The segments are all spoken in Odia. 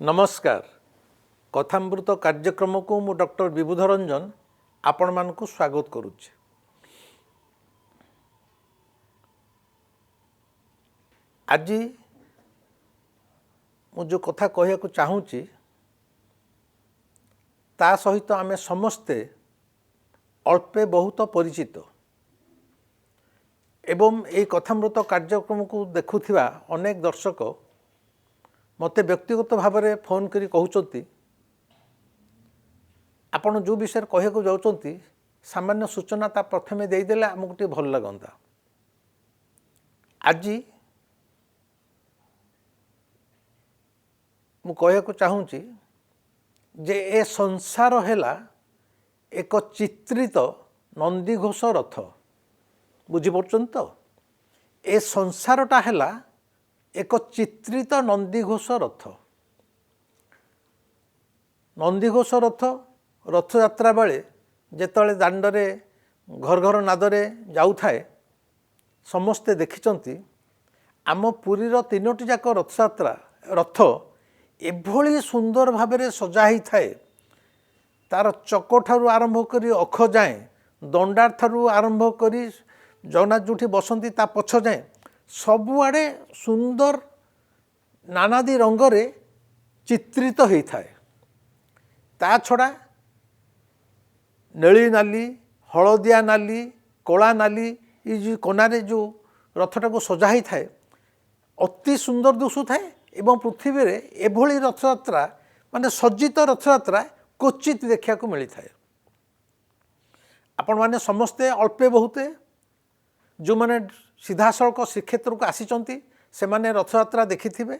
नमस्कार कथामृत कार्यक्रम को मु डॉक्टर विबुध रंजन आपण मानक स्वागत करुच्चे। आज मु जो कथा कहया को चाहूँगी ता सहित आमे समस्ते अल्पे बहुत परिचित एवं ये कथामृत कार्यक्रम को देखुथिबा अनेक दर्शक मते व्यक्तिगत भाव में फोन करी कहउचंती आपण जो विषय कहे को जाउचंती सामान्य सूचना ता प्रथमे देदेले आमको टे भल लगंता। आज मु कहे को चाहूँगी जे ए संसार हैला एक चित्रित नंदीघोष रथ बुझी पड़छन तो ए संसारटा हैला एक चित्रित नंदीघोष रथ। नंदीघोष रथ रथयात्रा बेले जेतले दांडरे घर घर नादरे जाऊ थाए समस्ते देखिचंती आम पुरीर तीनोटी जाक रथयात्रा रथ एभली सुंदर भाबरे सजा ही थाए। तार चक ठारू आरंभ करी अख जाए दंडार ठारू आरंभ करी जगन्नाथ जोठी बसंती ता पछ जाए सबुआड़े सुंदर नानादी रंगरे चित्रित होता है। ता छड़ा नेली नाली हलदिया नाली कला नाली ये जो कोनारे जो रथटा को सजा ही थाए अति सुंदर दिशु थाए एवं पृथ्वी रे एभली रथयात्रा माने सज्जित रथयात्रा क्वचित देखा को मिली थाए। आपण माने समस्ते अल्पे बहुते जो माने सीधा सड़क श्रीक्षेत्र को आसीचंती से माने रथयात्रा देखिथिबे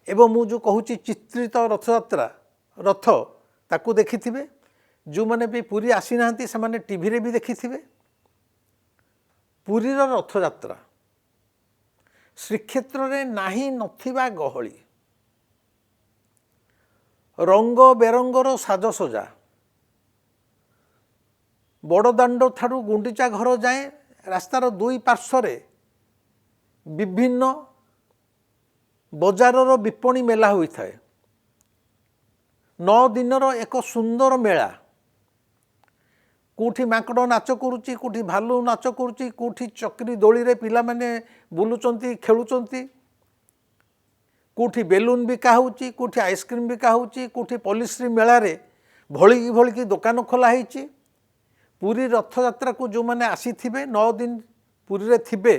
एवं मु जो कहूची चित्रित रथयात्रा रथ ताकू देखिथिबे। जो माने भी पुरी आसी नांती से माने टीवी रे भी देखिथिबे। पुरीर रथयात्रा श्रीक्षेत्र रे नाही नथिबा गहली रंग बेरंगर साजसजा बड़दाण्ड ठारू गुंडीचा घर जाए रास्तार दुई पार्श्वरे विभिन्न बजारर विपणी मेला होता है। 9 दिनर एक सुंदर मेला कोठी माकड़ नाच करुच्ची कोठी भालू नाच करुच्ची कोठी चक्री दोली रे पिला माने बुलुचंती खेलुचंती कोठी बेलून बिका होची कोठी आइसक्रीम बिका होची कोठी पॉलिश्री मेला रे भळी भळी दुकान खोला होईची। पुरी रथयात्रा को जो मैंने आसी थिबे 9 दिन पुरी रे थिबे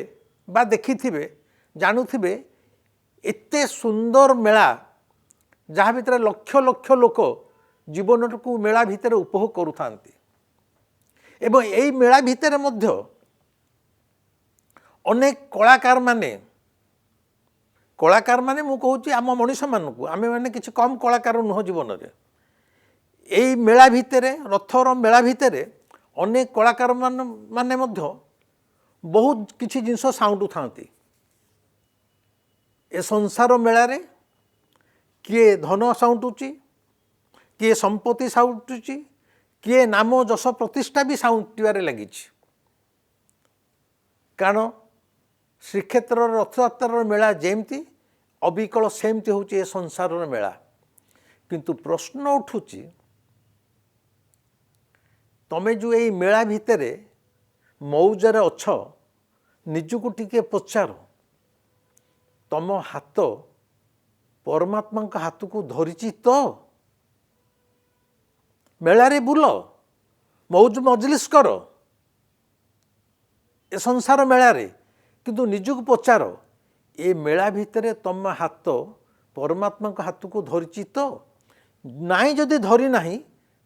बा देखी थिबे जानुथिबे एते सुंदर मेला जहाँ भितर लक्ष लक्ष लोक जीवन को मेला भितर उपभोग करुथांती एवं यही मेला भितर मध्य अनेक कलाकार माने मु कहूची आम मनुष्य मानकू आमे माने किछि कम कलाकार नुह जीवन रे यही मेला भितर रथर मेला भितर अनेक कलाकार माने मध्य बहुत किछि जिनस साउंड थांती। ए संसार मेला रे किए धन साउंटुची किए संपत्ति साउंटुची किए नाम जश प्रतिष्ठा भी साउंटिबारे लागिछि। कारण श्रीक्षेत्र रथयात्रार मेला जेमती अबिकल सेमती होची ए संसार मेला। किंतु प्रश्न उठुची तमे जो यही मेला भितर मौजरे अछ निजको टिके पचार तम हाथ परमात्मा हाथ को धरिची तो मेलारे बुल मौज मजलिस कर ए संसार मेलारे किंतु निजको पचार ए मेला भितर तम हाथ परमात्मा हाथ को धरिची तो नाई जदि धरी नाही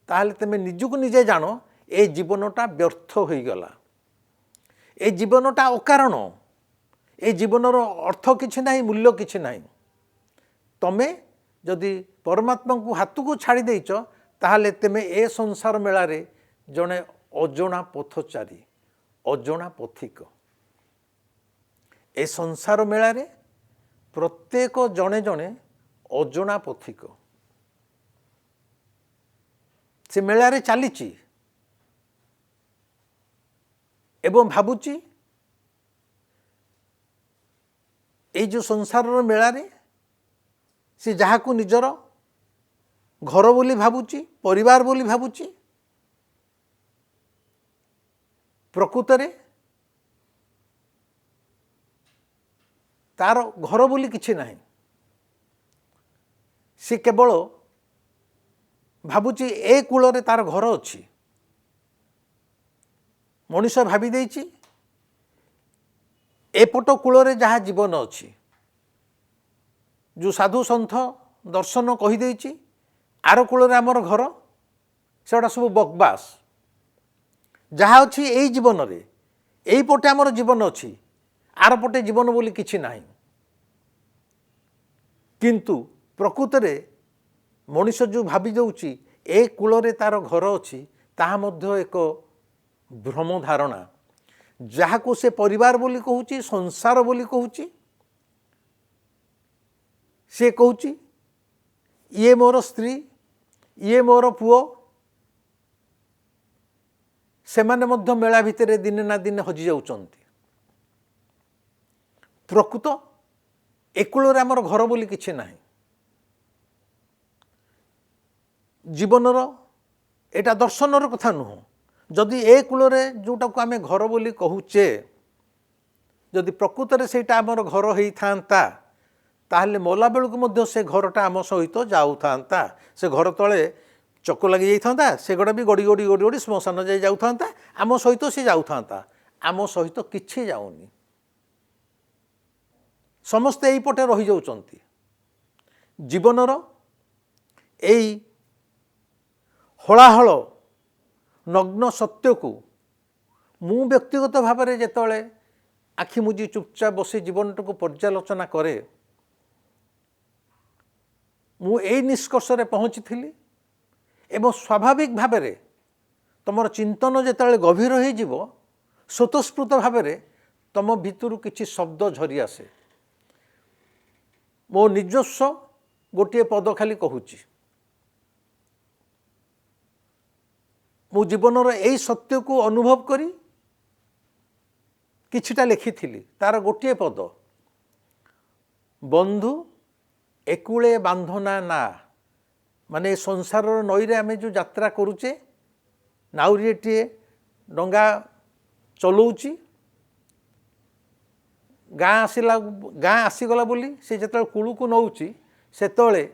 ताहले तमे निजको निजे जानो ए जीवनटा व्यर्थ हो गला। ए जीवनटा अकारण ए जीवनर अर्थ किछि नाही मूल्य किछि नाही। तमे जदि परमात्मा को हाथ को छाड़ी देइच ताहले तमे ए संसार मेला रे जने अजणा पथचारी अजणा पथिक। ए संसार मेला रे प्रत्येक जने जने अजणा पथिक से मेला रे चलीची एवं भावुची ये जो संसार मेला रे ସେ ଯାହାକୁ ନିଜର ଘର ବୋଲି ଭାବୁଛି, ପରିବାର ବୋଲି ଭାବୁଛି, ପ୍ରକୃତରେ ତାର ଘର ବୋଲି କିଛି ନାହିଁ। ସେ କେବଳ ଭାବୁଛି ଏ କୂଳରେ ତାର ଘର ଅଛି। ମଣିଷ ଭାବି ଦେଇଛି ଏପଟ କୂଳରେ ଯାହା ଜୀବନ ଅଛି, ଯେଉଁ ସାଧୁ ସନ୍ଥ ଦର୍ଶନ କହିଦେଇଛି ଆର କୂଳରେ ଆମର ଘର, ସେଗୁଡ଼ା ସବୁ ବକବାସ। ଯାହା ଅଛି ଏଇ ଜୀବନରେ, ଏଇପଟେ ଆମର ଜୀବନ ଅଛି, ଆର ପଟେ ଜୀବନ ବୋଲି କିଛି ନାହିଁ। କିନ୍ତୁ ପ୍ରକୃତରେ ମଣିଷ ଯେଉଁ ଭାବି ଦେଉଛି ଏ କୂଳରେ ତାର ଘର ଅଛି, ତାହା ମଧ୍ୟ ଏକ ଭ୍ରମ ଧାରଣା। ଯାହାକୁ ସେ ପରିବାର ବୋଲି କହୁଛି, ସଂସାର ବୋଲି କହୁଛି, ସେ କହୁଛି ଇଏ ମୋର ସ୍ତ୍ରୀ, ଇଏ ମୋର ପୁଅ, ସେମାନେ ମଧ୍ୟ ମେଳା ଭିତରେ ଦିନେ ନା ଦିନେ ହଜି ଯାଉଛନ୍ତି। ପ୍ରକୃତ ଏ କୂଳରେ ଆମର ଘର ବୋଲି କିଛି ନାହିଁ। ଜୀବନର ଏଇଟା ଦର୍ଶନର କଥା ନୁହଁ। ଯଦି ଏ କୂଳରେ ଯେଉଁଟାକୁ ଆମେ ଘର ବୋଲି କହୁଛେ, ଯଦି ପ୍ରକୃତରେ ସେଇଟା ଆମର ଘର ହେଇଥାନ୍ତା, ତାହେଲେ ମଲା ବେଳକୁ ମଧ୍ୟ ସେ ଘରଟା ଆମ ସହିତ ଯାଉଥାନ୍ତା। ସେ ଘର ତଳେ ଚକ ଲାଗି ଯାଇଥାନ୍ତା, ସେଗୁଡ଼ା ବି ଗଡ଼ି ଗଡ଼ି ଗଡ଼ି ଗଡ଼ି ଶ୍ମଶାନ ଯାଇ ଯାଉଥାନ୍ତା, ଆମ ସହିତ ସେ ଯାଉଥାନ୍ତା। ଆମ ସହିତ କିଛି ଯାଉନି। ସମସ୍ତେ ଏଇପଟେ ରହିଯାଉଛନ୍ତି। ଜୀବନର ଏଇ ହଳାହଳ ନଗ୍ନ ସତ୍ୟକୁ ମୁଁ ବ୍ୟକ୍ତିଗତ ଭାବରେ ଯେତେବେଳେ ଆଖି ମୁଜି ଚୁପଚାପ ବସି ଜୀବନଟାକୁ ପର୍ଯ୍ୟାଲୋଚନା କରେ, ମୁଁ ଏଇ ନିଷ୍କର୍ଷରେ ପହଞ୍ଚିଥିଲି। ଏବଂ ସ୍ୱାଭାବିକ ଭାବରେ ତୁମର ଚିନ୍ତନ ଯେତେବେଳେ ଗଭୀର ହୋଇଯିବ, ସ୍ୱତଃସ୍ଫୂର୍ତ୍ତ ଭାବରେ ତୁମ ଭିତରୁ କିଛି ଶବ୍ଦ ଝରି ଆସେ। ମୋ ନିଜସ୍ୱ ଗୋଟିଏ ପଦ ଖାଲି କହୁଛି, ମୁଁ ଜୀବନର ଏଇ ସତ୍ୟକୁ ଅନୁଭବ କରି କିଛିଟା ଲେଖିଥିଲି। ତାର ଗୋଟିଏ ପଦ, ବନ୍ଧୁ ଏକୁଳେ ବାନ୍ଧନା ନା। ମାନେ ଏ ସଂସାରର ନଈରେ ଆମେ ଯେଉଁ ଯାତ୍ରା କରୁଛେ, ନାଉରିଏଟିଏ ଡଙ୍ଗା ଚଲଉଛି, ଗାଁ ଆସିଗଲା ବୋଲି ସେ ଯେତେବେଳେ କୂଳକୁ ନେଉଛି, ସେତେବେଳେ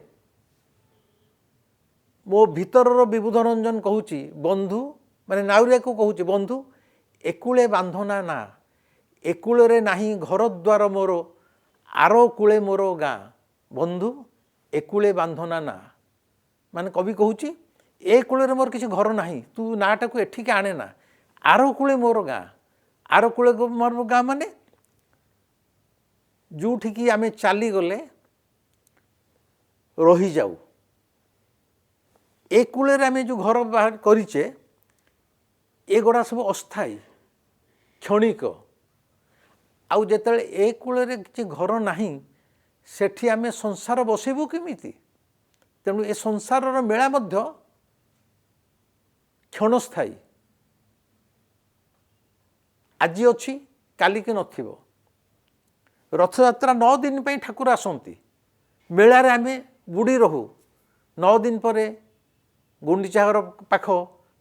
ମୋ ଭିତରର ବିବୁଧ ରଞ୍ଜନ କହୁଛି, ବନ୍ଧୁ ମାନେ ନାଉରିଆକୁ କହୁଛି, ବନ୍ଧୁ ଏକୁଳେ ବାନ୍ଧନା ନା। ଏକୂଳରେ ନାହିଁ ଘର ଦ୍ୱାର ମୋର, ଆର କୂଳେ ମୋର ଗାଁ। ବନ୍ଧୁ ଏକୂଳେ ବାନ୍ଧନା ନା। ମାନେ କବି କହୁଛି ଏ କୂଳରେ ମୋର କିଛି ଘର ନାହିଁ, ତୁ ନାଁଟାକୁ ଏଠିକି ଆଣେ ନା। ଆର କୂଳେ ମୋର ଗାଁ। ଆର କୂଳେ ମୋର ଗାଁ ମାନେ ଯେଉଁଠିକି ଆମେ ଚାଲିଗଲେ ରହିଯାଉ। ଏ କୂଳରେ ଆମେ ଯେଉଁ ଘର ବାହାର କରିଛେ, ଏଗୁଡ଼ା ସବୁ ଅସ୍ଥାୟୀ, କ୍ଷଣିକ। ଆଉ ଯେତେବେଳେ ଏ କୂଳରେ କିଛି ଘର ନାହିଁ, ସେଠି ଆମେ ସଂସାର ବସିବୁ କେମିତି? ତେଣୁ ଏ ସଂସାରର ମେଳା ମଧ୍ୟ କ୍ଷଣସ୍ଥାୟୀ। ଆଜି ଅଛି, କାଲିକି ନଥିବ। ରଥଯାତ୍ରା 9 ଦିନ ପାଇଁ ଠାକୁର ଆସନ୍ତି, ମେଳାରେ ଆମେ ବୁଡ଼ି ରହୁ। 9 ଦିନ ପରେ ଗୁଣ୍ଡିଚା ଘର ପାଖ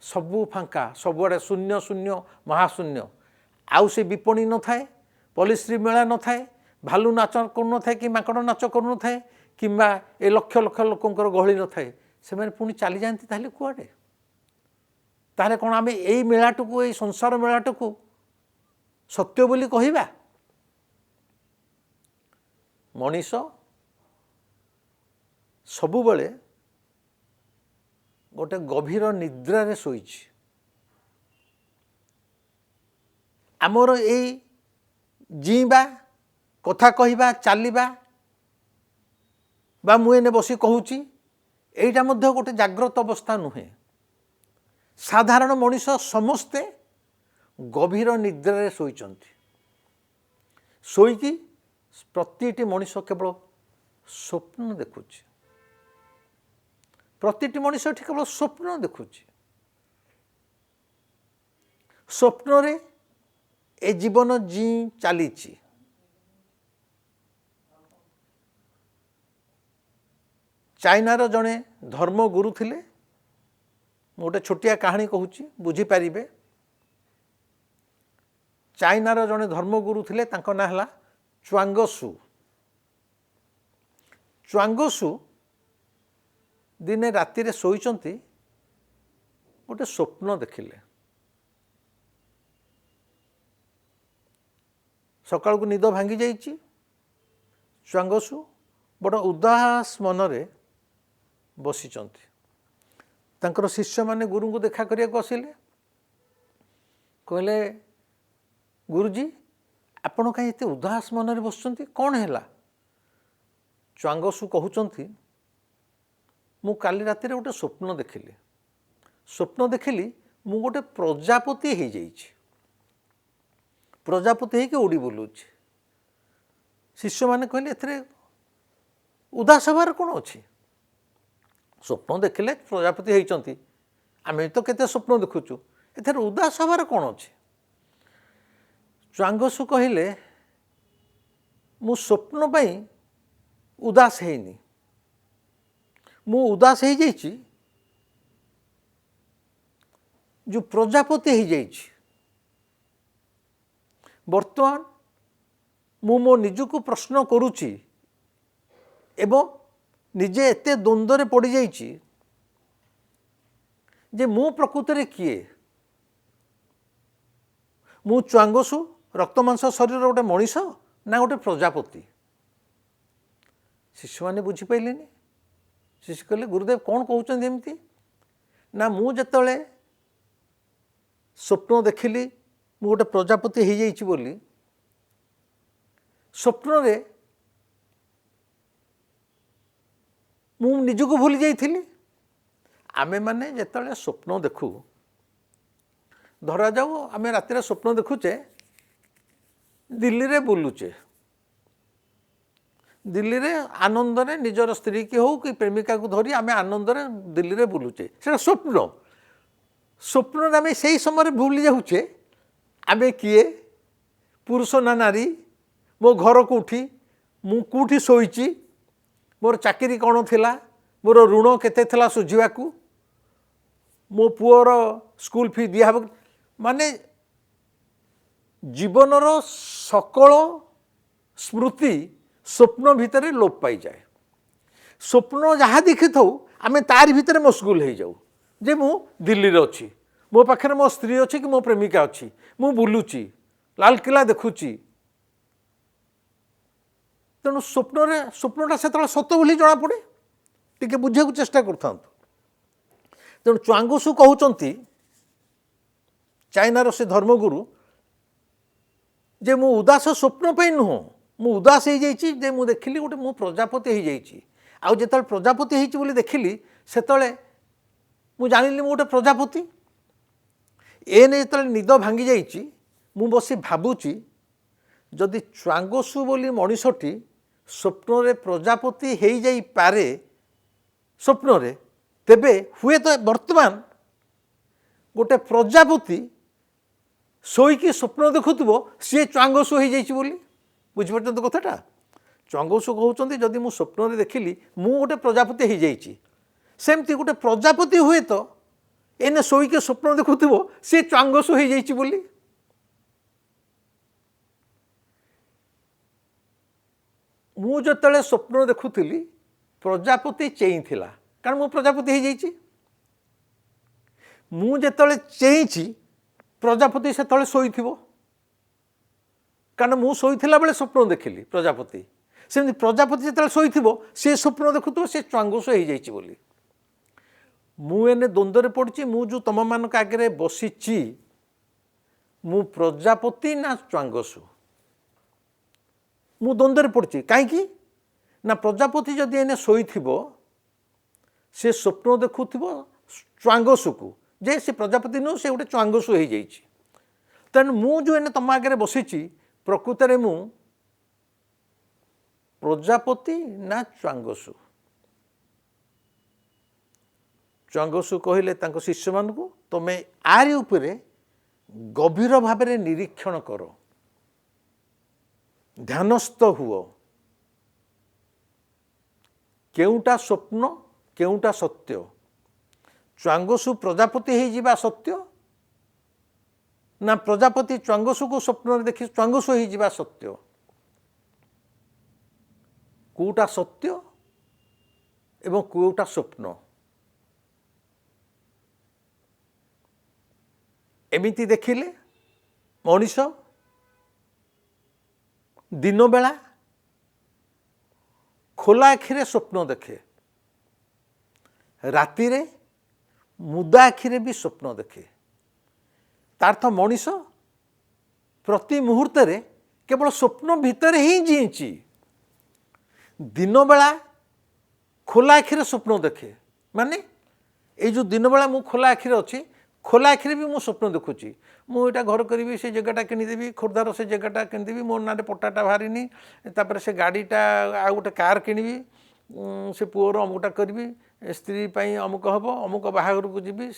ସବୁ ଫାଙ୍କା, ସବୁଆଡ଼େ ଶୂନ୍ୟ ଶୂନ୍ୟ ମହାଶୂନ୍ୟ। ଆଉ ସେ ବିପଣୀ ନଥାଏ, ପଲିଶ୍ରୀ ମେଳା ନଥାଏ, ଭାଲୁ ନାଚ କରୁନଥାଏ କି ମାଙ୍କଡ଼ ନାଚ କରୁନଥାଏ, କିମ୍ବା ଏ ଲକ୍ଷ ଲକ୍ଷ ଲୋକଙ୍କର ଗହଳି ନଥାଏ। ସେମାନେ ପୁଣି ଚାଲିଯାଆନ୍ତି ତାହେଲେ କୁଆଡ଼େ? ତାହେଲେ କ'ଣ ଆମେ ଏଇ ମେଳାଟିକୁ, ଏଇ ସଂସାର ମେଳାଟିକୁ ସତ୍ୟ ବୋଲି କହିବା? ମଣିଷ ସବୁବେଳେ ଗୋଟେ ଗଭୀର ନିଦ୍ରାରେ ଶୋଇଛି। ଆମର ଏଇ ଜିଇବା, କଥା କହିବା, ଚାଲିବା, ବା ମୁଁ ଏନେ ବସି କହୁଛି, ଏଇଟା ମଧ୍ୟ ଗୋଟେ ଜାଗ୍ରତ ଅବସ୍ଥା ନୁହେଁ। ସାଧାରଣ ମଣିଷ ସମସ୍ତେ ଗଭୀର ନିଦ୍ରାରେ ଶୋଇଛନ୍ତି। ଶୋଇକି ପ୍ରତିଟି ମଣିଷ କେବଳ ସ୍ୱପ୍ନ ଦେଖୁଛି। ପ୍ରତିଟି ମଣିଷ ଏଠି କେବଳ ସ୍ୱପ୍ନ ଦେଖୁଛି। ସ୍ୱପ୍ନରେ ଏ ଜୀବନ ଚାଲିଛି। ଚାଇନାର ଜଣେ ଧର୍ମଗୁରୁ ଥିଲେ। ମୁଁ ଗୋଟେ ଛୋଟିଆ କାହାଣୀ କହୁଛି ବୁଝିପାରିବେ। ଚାଇନାର ଜଣେ ଧର୍ମଗୁରୁ ଥିଲେ, ତାଙ୍କ ନାଁ ହେଲା ଚ୍ୱାଙ୍ଗସୁ। ଚ୍ୱାଙ୍ଗସୁ ଦିନେ ରାତିରେ ଶୋଇଛନ୍ତି, ଗୋଟେ ସ୍ୱପ୍ନ ଦେଖିଲେ। ସକାଳକୁ ନିଦ ଭାଙ୍ଗି ଯାଇଛି। ଚ୍ୱାଙ୍ଗସୁ ବଡ଼ ଉଦାସ ମନରେ ବସିଛନ୍ତି। ତାଙ୍କର ଶିଷ୍ୟମାନେ ଗୁରୁଙ୍କୁ ଦେଖା କରିବାକୁ ଆସିଲେ। କହିଲେ, ଗୁରୁଜୀ ଆପଣ କାହିଁ ଏତେ ଉଦାସ ମନରେ ବସୁଛନ୍ତି, କ'ଣ ହେଲା? ଚ୍ୱାଙ୍ଗସୁ କହୁଛନ୍ତି, ମୁଁ କାଲି ରାତିରେ ଗୋଟେ ସ୍ୱପ୍ନ ଦେଖିଲି। ସ୍ୱପ୍ନ ଦେଖିଲି ମୁଁ ଗୋଟେ ପ୍ରଜାପତି ହେଇଯାଇଛି। ପ୍ରଜାପତି ହେଇକି ଉଡ଼ି ବୁଲୁଛି। ଶିଷ୍ୟମାନେ କହିଲେ, ଏଥିରେ ଉଦାସ ହେବାର କ'ଣ ଅଛି? ସ୍ୱପ୍ନ ଦେଖିଲେ ପ୍ରଜାପତି ହେଇଛନ୍ତି, ଆମେ ତ କେତେ ସ୍ୱପ୍ନ ଦେଖୁଛୁ, ଏଥିରେ ଉଦାସ ହେବାର କ'ଣ ଅଛି? ଚ୍ୱାଙ୍ଗସୁ କହିଲେ, ମୁଁ ସ୍ୱପ୍ନ ପାଇଁ ଉଦାସ ହେଇନି, ମୁଁ ଉଦାସ ହେଇଯାଇଛି ଯେଉଁ ପ୍ରଜାପତି ହେଇଯାଇଛି। ବର୍ତ୍ତମାନ ମୁଁ ମୋ ନିଜକୁ ପ୍ରଶ୍ନ କରୁଛି ଏବଂ ନିଜେ ଏତେ ଦ୍ୱନ୍ଦ୍ୱରେ ପଡ଼ିଯାଇଛି ଯେ ମୁଁ ପ୍ରକୃତରେ କିଏ? ମୁଁ ଚ୍ୱାଙ୍ଗସୁ ରକ୍ତ ମାଂସ ଶରୀରର ଗୋଟେ ମଣିଷ ନା ଗୋଟେ ପ୍ରଜାପତି? ଶିଶୁମାନେ ବୁଝିପାରିଲେନି। ଶିଶୁ କହିଲେ, ଗୁରୁଦେବ କ'ଣ କହୁଛନ୍ତି ଏମିତି? ନା ମୁଁ ଯେତେବେଳେ ସ୍ୱପ୍ନ ଦେଖିଲି ମୁଁ ଗୋଟେ ପ୍ରଜାପତି ହେଇଯାଇଛି ବୋଲି, ସ୍ୱପ୍ନରେ ମୁଁ ନିଜକୁ ଭୁଲି ଯାଇଥିଲି। ଆମେମାନେ ଯେତେବେଳେ ସ୍ୱପ୍ନ ଦେଖୁ, ଧରାଯାଉ ଆମେ ରାତିରେ ସ୍ୱପ୍ନ ଦେଖୁଛେ ଦିଲ୍ଲୀରେ ବୁଲୁଛେ, ଦିଲ୍ଲୀରେ ଆନନ୍ଦରେ ନିଜର ସ୍ତ୍ରୀ କି ହେଉ କି ପ୍ରେମିକାକୁ ଧରି ଆମେ ଆନନ୍ଦରେ ଦିଲ୍ଲୀରେ ବୁଲୁଛେ, ସେଟା ସ୍ୱପ୍ନ। ସ୍ୱପ୍ନରେ ଆମେ ସେଇ ସମୟରେ ଭୁଲି ଯାଉଛେ ଆମେ କିଏ, ପୁରୁଷ ନା ନାରୀ, ମୋ ଘର କେଉଁଠି, ମୁଁ କେଉଁଠି ଶୋଇଛି, ମୋର ଚାକିରି କ'ଣ ଥିଲା, ମୋର ଋଣ କେତେ ଥିଲା ସୁଝିବାକୁ, ମୋ ପୁଅର ସ୍କୁଲ ଫି ଦିଆହେବ। ମାନେ ଜୀବନର ସକଳ ସ୍ମୃତି ସ୍ୱପ୍ନ ଭିତରେ ଲୋପ ପାଇଯାଏ। ସ୍ୱପ୍ନ ଯାହା ଦେଖିଥାଉ ଆମେ ତାରି ଭିତରେ ମସଗୁଲ ହେଇଯାଉ ଯେ ମୁଁ ଦିଲ୍ଲୀରେ ଅଛି, ମୋ ପାଖରେ ମୋ ସ୍ତ୍ରୀ ଅଛି କି ମୋ ପ୍ରେମିକା ଅଛି, ମୁଁ ବୁଲୁଛି, ଲାଲକିଲ୍ଲା ଦେଖୁଛି। ତେଣୁ ସ୍ୱପ୍ନଟା ସେତେବେଳେ ସତ ବୋଲି ଜଣାପଡ଼େ। ଟିକେ ବୁଝିବାକୁ ଚେଷ୍ଟା କରୁଥାନ୍ତୁ। ତେଣୁ ଚ୍ୱାଙ୍ଗସୁ କହୁଛନ୍ତି, ଚାଇନାର ସେ ଧର୍ମଗୁରୁ, ଯେ ମୁଁ ଉଦାସ ସ୍ୱପ୍ନ ପାଇଁ ନୁହଁ, ମୁଁ ଉଦାସ ହେଇଯାଇଛି ଯେ ମୁଁ ଦେଖିଲି ଗୋଟେ ମୁଁ ପ୍ରଜାପତି ହେଇଯାଇଛି। ଆଉ ଯେତେବେଳେ ପ୍ରଜାପତି ହେଇଛି ବୋଲି ଦେଖିଲି, ସେତେବେଳେ ମୁଁ ଜାଣିଲି ମୁଁ ଗୋଟେ ପ୍ରଜାପତି। ଏନେ ଯେତେବେଳେ ନିଦ ଭାଙ୍ଗି ଯାଇଛି, ମୁଁ ବସି ଭାବୁଛି ଯଦି ଚ୍ୱାଙ୍ଗସୁ ବୋଲି ମଣିଷଟି ସ୍ୱପ୍ନରେ ପ୍ରଜାପତି ହେଇଯାଇପାରେ ସ୍ୱପ୍ନରେ, ତେବେ ହୁଏତ ବର୍ତ୍ତମାନ ଗୋଟେ ପ୍ରଜାପତି ଶୋଇକି ସ୍ୱପ୍ନ ଦେଖୁଥିବ ସିଏ ଚ୍ୱାଙ୍ଗସୁ ହେଇଯାଇଛି ବୋଲି। ବୁଝିପାରୁଛନ୍ତି କଥାଟା? ଚ୍ୱାଙ୍ଗସୁ କହୁଛନ୍ତି, ଯଦି ମୁଁ ସ୍ୱପ୍ନରେ ଦେଖିଲି ମୁଁ ଗୋଟେ ପ୍ରଜାପତି ହେଇଯାଇଛି, ସେମିତି ଗୋଟେ ପ୍ରଜାପତି ହୁଏତ ଏନେ ଶୋଇକି ସ୍ୱପ୍ନ ଦେଖୁଥିବ ସିଏ ଚ୍ୱାଙ୍ଗସୁ ହେଇଯାଇଛି ବୋଲି। ମୁଁ ଯେତେବେଳେ ସ୍ୱପ୍ନ ଦେଖୁଥିଲି ପ୍ରଜାପତି ଚେଇଁଥିଲା, କାରଣ ମୁଁ ପ୍ରଜାପତି ହେଇଯାଇଛି। ମୁଁ ଯେତେବେଳେ ଚେଇଁଛି ପ୍ରଜାପତି ସେତେବେଳେ ଶୋଇଥିବ, କାରଣ ମୁଁ ଶୋଇଥିଲା ବେଳେ ସ୍ୱପ୍ନ ଦେଖିଲି ପ୍ରଜାପତି। ସେମିତି ପ୍ରଜାପତି ଯେତେବେଳେ ଶୋଇଥିବ ସେ ସ୍ୱପ୍ନ ଦେଖୁଥିବ ସେ ଚ୍ୱାଙ୍ଗସୁ ହେଇଯାଇଛି ବୋଲି। ମୁଁ ଏନେ ଦ୍ୱନ୍ଦ୍ୱରେ ପଡ଼ିଛି, ମୁଁ ଯେଉଁ ତମମାନଙ୍କ ଆଗରେ ବସିଛି ମୁଁ ପ୍ରଜାପତି ନା ଚ୍ୱାଙ୍ଗସୁ? ମୁଁ ଦ୍ୱନ୍ଦ୍ୱରେ ପଡ଼ିଛି। କାହିଁକି ନା ପ୍ରଜାପତି ଯଦି ଏନେ ଶୋଇଥିବ ସେ ସ୍ୱପ୍ନ ଦେଖୁଥିବ ଚ୍ୱାଙ୍ଗସୁକୁ, ଯେ ସେ ପ୍ରଜାପତି ନୁହଁ, ସେ ଗୋଟେ ଚ୍ୱାଙ୍ଗସୁ ହେଇଯାଇଛି। ତେଣୁ ମୁଁ ଯେଉଁ ଏନେ ତମ ଆଗରେ ବସିଛି ପ୍ରକୃତରେ ମୁଁ ପ୍ରଜାପତି ନା ଚ୍ୱାଙ୍ଗସୁ? ଚ୍ୱାଙ୍ଗସୁ କହିଲେ ତାଙ୍କ ଶିଷ୍ୟମାନଙ୍କୁ, ତମେ ଆରି ଉପରେ ଗଭୀର ଭାବରେ ନିରୀକ୍ଷଣ କର, ଧ୍ୟାନସ୍ଥ ହୁଅ। केउटा स्वप्न केउटा सत्य च्वांगसु प्रजापति हो जिबा सत्य ना प्रजापति च्वांगसु को स्वप्न देखि च्वांगसु हो जिबा सत्य कोटा सत्य एवं कोटा स्वप्न एमिति देखिले मनीष दिन बेला खोला आखिरे स्वप्न देखे राति रे मुदा आखिरे भी स्वप्न देखे तार्थ मनीष प्रति मुहूर्त रे केवल स्वप्न भितर ही जीची दिन बेला खोला आखिरे स्वप्न देखे माने ये जो दिन बेला मु खोला आखिरे अच्छी खोला आखिरे भी मु स्वप्न देखुची मु एटा घर करी से जगहटा किनिदेवी खोर्धार से जगहटा किनिदेवी मो ना पट्टाटा बाहरिनी तापर से गाड़ीटा आ गोटे कार किनिबी से पुअर अमुकटा करी स्त्री पाई अमुक हम अमुक बाहाघर को जीवी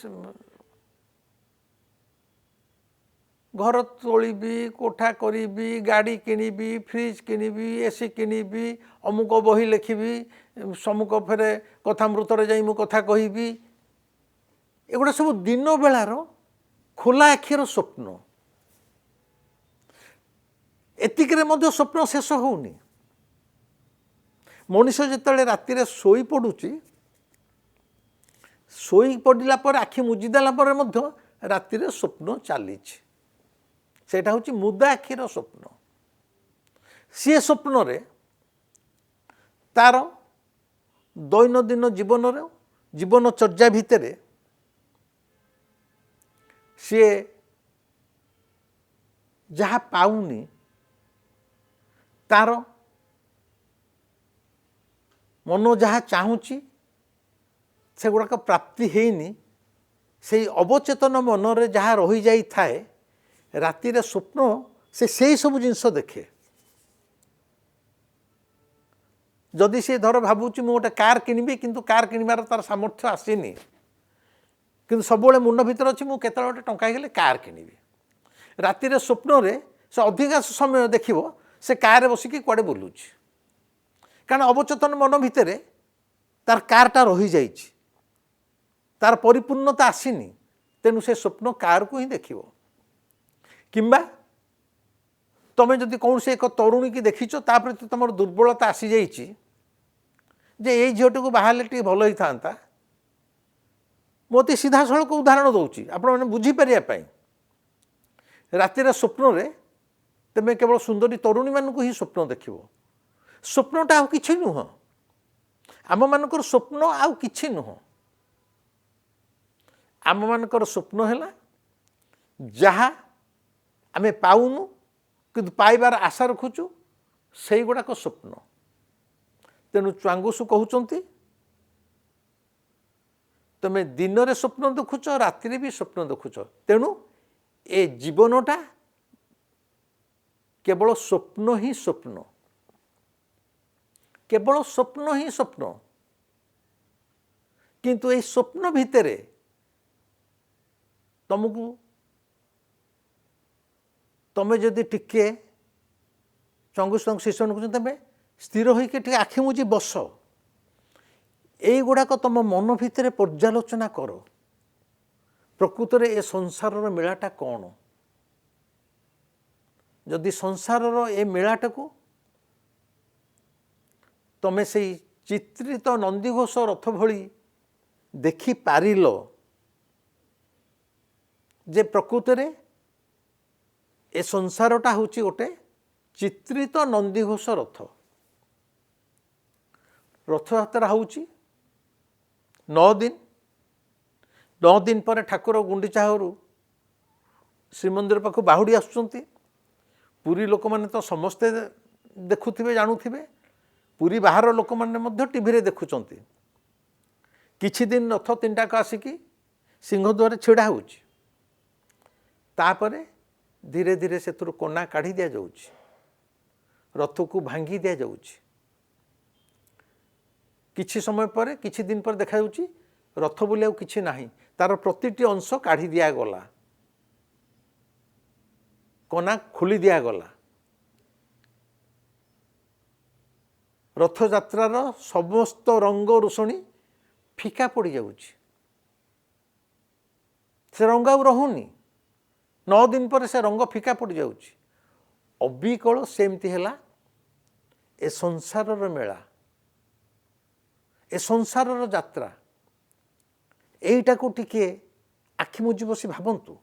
घर तोलिबी कोठा करी गाड़ी Kinibi fridge Kinibi AC Kinibi अमुक बही लिखिबी सम्मुख फेरे कथामृतर जाई मु कथा कहबी एगुड़ा सब दिन बेलार खोला आखिर स्वप्न एतिकरे मध्य स्वप्न शेष होनी मनीष जिते राति शोई पड़ुची शोई पड़ा पर आखि मुजिदेला राति स्वप्न चली सेटा हूँ मुदा आखिर स्वप्न सी स्वप्न रे तार दैनंदिन जीवन जीवनचर्या भितर सी जहाँ पाऊनी तार मन जहाँ चाहूँची से गुड़ाक प्राप्ति हैनी से अवचेतन मन रे जहाँ रही जाई थाए राति रे स्वप्न से सब जिनस देखे जदि से धर भावुची मु गोटे कार किनिबी किंतु कार किनिबार तार सामर्थ्य आसीनी किंतु सबुले मुंड भितर अच्छी मु केतला गोटे टंका गले कार किनिबी राति रे स्वप्न रे से अधिकांश समय देखिबो से कार बसिकी कुआडे बुलुची कारण अवचेतन मन भितर तार कारटा रही जाइछि तार परिपूर्णता आसीनी तेणु से स्वप्न कार को ही देखिबो किंबा तमें जदि कौन से एक तरुणी की देखीच प्रति तुम दुर्बलता आसी जाइए जे ये झीटी को बाहर टे भल ही था मत सीधा सड़क उदाहरण दूसरी आपण मैंने बुझीपर रातिर स्वप्न रे तुम केवल सुंदरी तरुणी मानक ही स्वप्न देख स्वप्नटा आउ कि नुह आम मानकर स्वप्न आउ कि नुह आम मानकर स्वप्न है जहाँ आमे पाऊनु कि पाइबार आशा रखुचु से गुड़ाक स्वप्न तेणु च्वांगुसु कहते तुम दिन रे स्वप्न देखुच राति भी स्वप्न देखुच तेणु ए जीवनटा केवल स्वप्न ही स्वप्न केवल स्वप्न ही स्वप्न किंतु ए स्वप्न भितरे तुमको तमें जदि टिके चंगुस शिशु को तुम स्थिर होकर आखि मुझी बस युड़ाक तुम मन भितर पर्यालोचना कर प्रकृत में ए संसार मेलाटा कौन जदि संसार ए मेलाटा को तुम से चित्रित नंदीघोष रथ भली देखि पारिल जे प्रकृत में ए संसारटा हूँ गोटे चित्रित नंदीघोष रथ रथयात्रा हूँ 9 दिन पर ठाकुर गुंडीचा होरु श्रीमंदिर पाख बाहुड़ी आसुचंती पुरी लोक माने तो समस्ते देखुथिबे जानुथिबे पुरी बाहर लोक माने मध्य टीवी रे देखुचंती किछि दिन रथ 3टाक आसिकी सिंहद्वार छिड़ा होउची तापरे धीरे धीरे से कोना काढ़ी दि जाउची रथ को भांगी दि जाउची किछि समय पर किछि दिन पर देखा जाउची रथ बोले किछि नाही तार प्रतिटी अंश काढ़ी दिया गला कोना खोली दिया गला ରଥଯାତ୍ରାର ସମସ୍ତ ରଙ୍ଗ ରୋଷଣୀ ଫିକା ପଡ଼ିଯାଉଛି। ସେ ରଙ୍ଗ ଆଉ ରହୁନି। 9 ଦିନ ପରେ ସେ ରଙ୍ଗ ଫିକା ପଡ଼ିଯାଉଛି। ଅବିକଳ ସେମିତି ହେଲା ଏ ସଂସାରର ମେଳା, ଏ ସଂସାରର ଯାତ୍ରା। ଏଇଟାକୁ ଟିକିଏ ଆଖି ବୁଜି ବସି ଭାବନ୍ତୁ।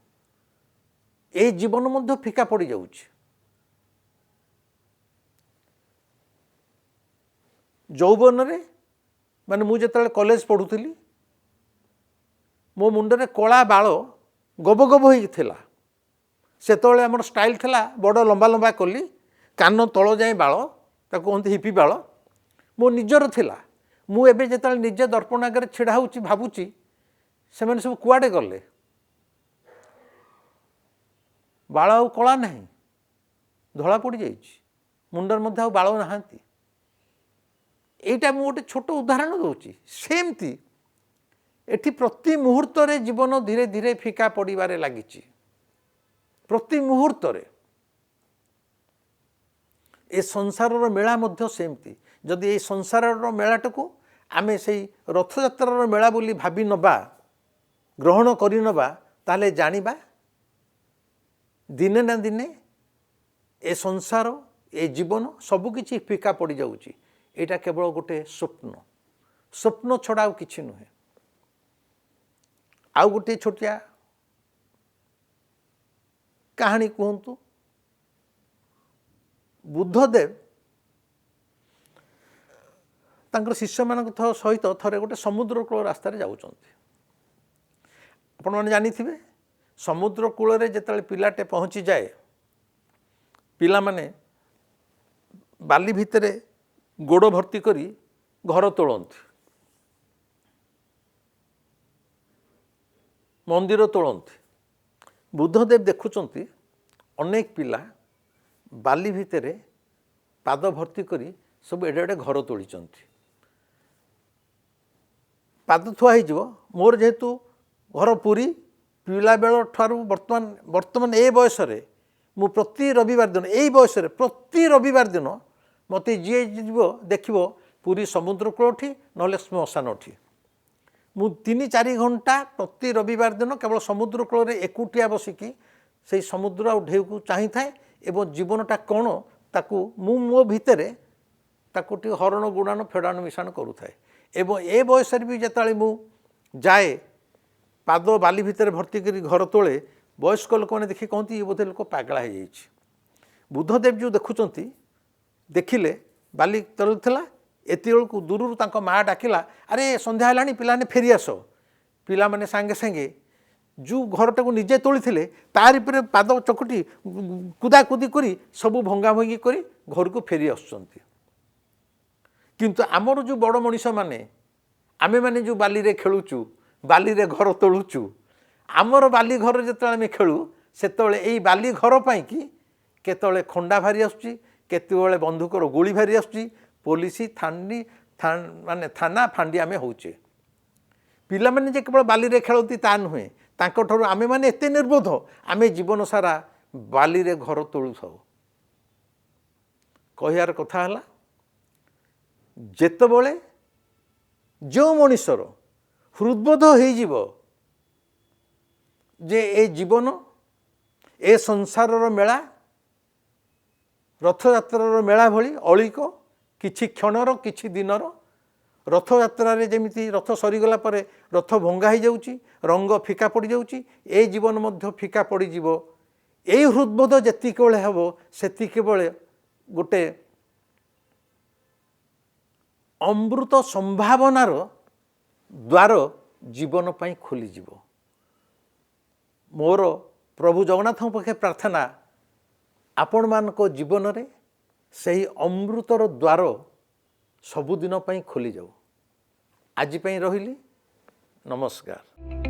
ଏଇ ଜୀବନ ମଧ୍ୟ ଫିକା ପଡ଼ିଯାଉଛି। ଯୌବନରେ ମାନେ ମୁଁ ଯେତେବେଳେ କଲେଜ ପଢ଼ୁଥିଲି ମୋ ମୁଣ୍ଡରେ କଳା ବାଳ ଗବ ଗବ ହେଇକି ଥିଲା। ସେତେବେଳେ ଆମର ଷ୍ଟାଇଲ୍ ଥିଲା ବଡ଼ ଲମ୍ବା ଲମ୍ବା କଲି, କାନ ତଳ ଯାଏଁ ବାଳ, ତାକୁ କୁହନ୍ତି ହିପି ବାଳ। ମୋ ନିଜର ଥିଲା। ମୁଁ ଏବେ ଯେତେବେଳେ ନିଜେ ଦର୍ପଣ ଆଗରେ ଛିଡ଼ା ହେଉଛି ଭାବୁଛି ସେମାନେ ସବୁ କୁଆଡ଼େ ଗଲେ? ବାଳ ଆଉ କଳା ନାହିଁ, ଧଳା ପଡ଼ିଯାଇଛି। ମୁଣ୍ଡରେ ମଧ୍ୟ ଆଉ ବାଳ ନାହାନ୍ତି। ଏଇଟା ମୁଁ ଗୋଟେ ଛୋଟ ଉଦାହରଣ ଦେଉଛି। ସେମିତି ଏଠି ପ୍ରତି ମୁହୂର୍ତ୍ତରେ ଜୀବନ ଧୀରେ ଧୀରେ ଫିକା ପଡ଼ିବାରେ ଲାଗିଛି। ପ୍ରତି ମୁହୂର୍ତ୍ତରେ ଏ ସଂସାରର ମେଳା ମଧ୍ୟ ସେମିତି। ଯଦି এই ସଂସାରର ମେଳାଟାକୁ ଆମେ ସେଇ ରଥଯାତ୍ରାର ମେଳା ବୋଲି ଭାବି ନେବା, ଗ୍ରହଣ କରିନେବା, ତାହେଲେ ଜାଣିବା ଦିନେ ନା ଦିନେ ଏ ସଂସାର, ଏ ଜୀବନ ସବୁକିଛି ଫିକା ପଡ଼ିଯାଉଛି। ଏଇଟା କେବଳ ଗୋଟେ ସ୍ୱପ୍ନ, ସ୍ୱପ୍ନ ଛଡ଼ା ଆଉ କିଛି ନୁହେଁ। ଆଉ ଗୋଟିଏ ଛୋଟିଆ କାହାଣୀ କୁହନ୍ତୁ। ବୁଦ୍ଧଦେବ ତାଙ୍କର ଶିଷ୍ୟମାନଙ୍କ ସହିତ ଥରେ ଗୋଟେ ସମୁଦ୍ର କୂଳ ରାସ୍ତାରେ ଯାଉଛନ୍ତି। ଆପଣମାନେ ଜାଣିଥିବେ ସମୁଦ୍ର କୂଳରେ ଯେତେବେଳେ ପିଲାଟେ ପହଞ୍ଚିଯାଏ, ପିଲାମାନେ ବାଲି ଭିତରେ ଗୋଡ଼ ଭର୍ତ୍ତି କରି ଘର ତୋଳନ୍ତି, ମନ୍ଦିର ତୋଳନ୍ତି। ବୁଦ୍ଧଦେବ ଦେଖୁଛନ୍ତି ଅନେକ ପିଲା ବାଲି ଭିତରେ ପାଦ ଭର୍ତ୍ତି କରି ସବୁ ଏଡ଼େ ଏଡ଼େ ଘର ତୋଳିଛନ୍ତି। ପାଦ ଥୁଆ ହେଇଯିବ। ମୋର ଯେହେତୁ ଘର ପୁରୀ, ପିଲାବେଳ ଠାରୁ ବର୍ତ୍ତମାନ ଏ ବୟସରେ ମୁଁ ପ୍ରତି ରବିବାର ଦିନ, ଏଇ ବୟସରେ ପ୍ରତି ରବିବାର ଦିନ ମୋତେ ଯିଏ ଯିବ ଦେଖିବ ପୁରୀ ସମୁଦ୍ର କୂଳଠି ନହେଲେ ଶ୍ମଶାନଠି। ମୁଁ 3-4 ଘଣ୍ଟା ପ୍ରତି ରବିବାର ଦିନ କେବଳ ସମୁଦ୍ର କୂଳରେ ଏକୁଟିଆ ବସିକି ସେଇ ସମୁଦ୍ର ଆଉ ଢେଉକୁ ଚାହିଁଥାଏ ଏବଂ ଜୀବନଟା କ'ଣ ତାକୁ ମୁଁ ମୋ ଭିତରେ ତାକୁ ଟିକେ ହରଣ ଗୁଣାଣ ଫେଡ଼ାଣ ମିଶାଣ କରୁଥାଏ। ଏବଂ ଏ ବୟସରେ ବି ଯେତେବେଳେ ମୁଁ ଯାଏ ପାଦ ବାଲି ଭିତରେ ଭର୍ତ୍ତି କରି ଘର ତୋଳେ, ବୟସ୍କ ଲୋକମାନେ ଦେଖି କହନ୍ତି ଏ ବୋଧେ ଲୋକ ପାଗଳା ହେଇଯାଇଛି। ବୁଦ୍ଧଦେବ ଯେଉଁ ଦେଖୁଛନ୍ତି, ଦେଖିଲେ ବାଲି ତୋଳୁଥିଲା, ଏତିବେଳକୁ ଦୂରରୁ ତାଙ୍କ ମାଆ ଡାକିଲା, ଆରେ ସନ୍ଧ୍ୟା ହେଲାଣି ପିଲାମାନେ ଫେରିଆସ। ପିଲାମାନେ ସାଙ୍ଗେ ସାଙ୍ଗେ ଯେଉଁ ଘରଟାକୁ ନିଜେ ତୋଳିଥିଲେ ତାରି ଉପରେ ପାଦ ଚକୁଟି କୁଦାକୁଦି କରି ସବୁ ଭଙ୍ଗାଭଙ୍ଗି କରି ଘରକୁ ଫେରି ଆସୁଛନ୍ତି। କିନ୍ତୁ ଆମର ଯେଉଁ ବଡ଼ ମଣିଷମାନେ, ଆମେମାନେ ଯେଉଁ ବାଲିରେ ଖେଳୁଛୁ, ବାଲିରେ ଘର ତୋଳୁଛୁ, ଆମର ବାଲି ଘର ଯେତେବେଳେ ଆମେ ଖେଳୁ ସେତେବେଳେ ଏଇ ବାଲି ଘର ପାଇଁକି କେତେବେଳେ ଖଣ୍ଡା ଭାରି ଆସୁଛି, କେତେବେଳେ ବନ୍ଧୁକର ଗୁଳି ଭାରି ଆସୁଛି, ପୋଲିସ ଥାନା ଫାଣ୍ଡି ଆମେ ହେଉଛେ। ପିଲାମାନେ ଯେ କେବଳ ବାଲିରେ ଖେଳନ୍ତି ତା ନୁହେଁ, ତାଙ୍କଠାରୁ ଆମେମାନେ ଏତେ ନିର୍ବୋଧ, ଆମେ ଜୀବନ ସାରା ବାଲିରେ ଘର ତୋଳୁଥାଉ। କହିବାର କଥା ହେଲା ଯେତେବେଳେ ଯେଉଁ ମଣିଷର ହୃଦବୋଧ ହେଇଯିବ ଯେ ଏ ଜୀବନ, ଏ ସଂସାରର ମେଳା ରଥଯାତ୍ରାର ମେଳା ଭଳି ଅଳିକ, କିଛି କ୍ଷଣର କିଛି ଦିନର। ରଥଯାତ୍ରାରେ ଯେମିତି ରଥ ସରିଗଲା ପରେ ରଥ ଭଙ୍ଗା ହେଇଯାଉଛି, ରଙ୍ଗ ଫିକା ପଡ଼ିଯାଉଛି, ଏ ଜୀବନ ମଧ୍ୟ ଫିକା ପଡ଼ିଯିବ। ଏଇ ହୃଦବୋଧ ଯେତିକିବେଳେ ହେବ ସେତିକିବେଳେ ଗୋଟେ ଅମୃତ ସମ୍ଭାବନାର ଦ୍ୱାର ଜୀବନ ପାଇଁ ଖୋଲିଯିବ। ମୋର ପ୍ରଭୁ ଜଗନ୍ନାଥଙ୍କ ପାଖେ ପ୍ରାର୍ଥନା, ଆପଣମାନଙ୍କ ଜୀବନରେ ସେହି ଅମୃତର ଦ୍ୱାର ସବୁଦିନ ପାଇଁ ଖୋଲିଯାଉ। ଆଜି ପାଇଁ ରହିଲି, ନମସ୍କାର।